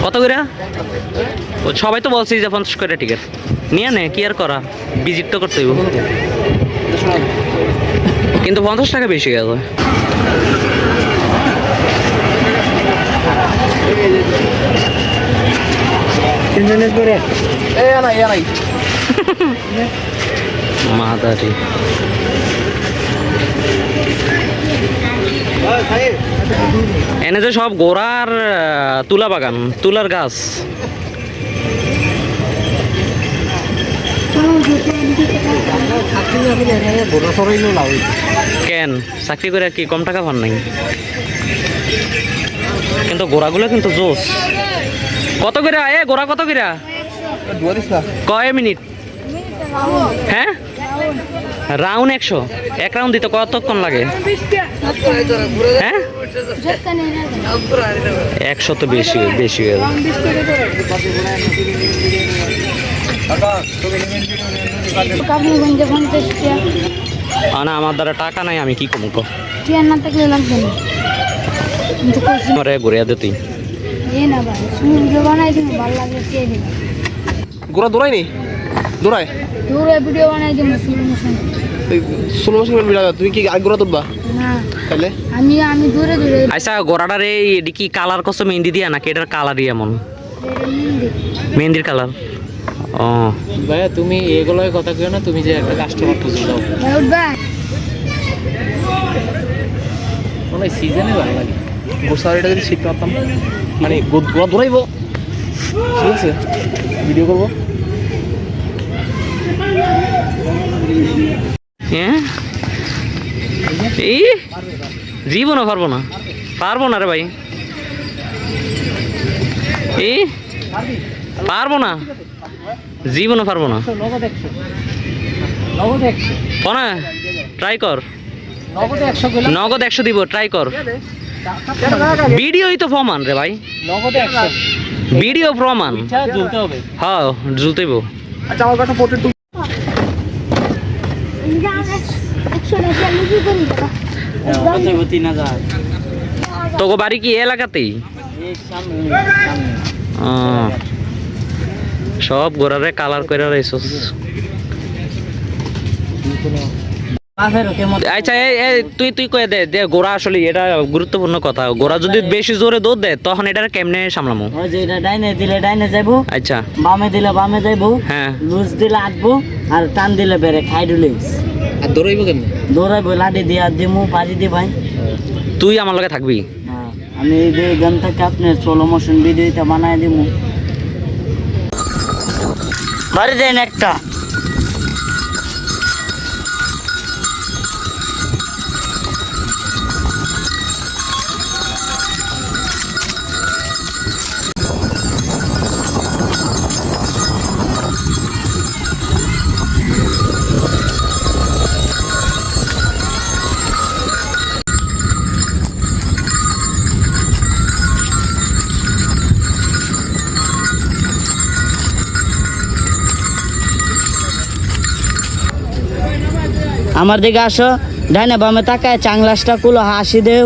কত করে? ও সবাই তো বলছি যে 50 করে টিকিট নিয়ে নে, কি আর করা, ভিজিট তো করতে হইব। কিন্তু 50 টাকা বেশি গেল। মাদারি এনে যে সব গোড়ার তুলা বাগান, তুলার গাছ। কেন চাকরি করে কি কম টাকা পান নাই? কিন্তু গোড়াগুলো কিন্তু জোস। কত করে গোড়া কত করে? কয় মিনিট? হ্যাঁ রাউন্ড 100। এক রাউন্ড দিতে কতক্ষণ লাগে? হ্যাঁ 100 তো বেশি বেশি গেল। না আমার দ্বারা টাকা নাই, আমি কি কমবো? ঘুরিয়া দে তুই। গোড়া দৌড়ায়নি? দৌড়ায় ভিডিও বানাই দিই স্লো মোশন ভিডিও। তুমি কি আগে গোড়া তুলবা? না তাহলে আমি দূরে দূরে। আচ্ছা গোড়াটার এটি কি কালার করছো মেহেন্দি দিয়া নাকি এটার কালারই এমন? মেহেন্দির কালার। ও ভাইয়া তুমি এগুলোর কথা কেউ না, তুমি যে একটা কাস্টমার খুঁজে দাও মানে সিজনে ভালো লাগে। গোসারিটা যদি শিখতে পারতাম, মানে গোড়া দৌড়াইবো, ঠিক আছে ভিডিও করবো। হ্যাঁ এই জীবনও পারবো না, পারবো না রে ভাই, এই পারবো না, জীবনও পারবো না। না ট্রাই কর, নগদ 100 দিব, ট্রাই কর। ভিডিওই তো প্রমাণ রে ভাই, ভিডিও প্রমাণ। হ্যাঁ জ্বলতেইব। আচ্ছা আমার কথা পোর্ট্রেট তোকে বাড়ি কি এলাকাতেই? সব গোড়ারে কালার করে রয়েছস। আচ্ছা তুই কয়ে দে যে গোড়া আসলে এটা গুরুত্বপূর্ণ কথা। গোড়া যদি বেশি জোরে দৌড় দেয় তখন এটা কেমনে সামলামো? ডাইনে দিলে ডাইনে যাইবো, আচ্ছা বামে দিলে বামে যাইবো, হ্যাঁ লুজ দিলে আটবো, আর টান দিলে বেড়ে হাইড্রোলিক্স। আর দৌড়াইবো কেমনে? দৌড়াইবো লাঠি দিয়ে আর দিমু, বাজি দি ভাই। তুই আমার লগে থাকবি? আমি এই গান থেকে আপনার স্লো মোশন ভিডিওটা বানায় দিমু। বাড়ি দেন একটা। আমার দিকে আসো, ডাইনে বামে তাকায় চাংলাসটা কুলো হাসি দেও।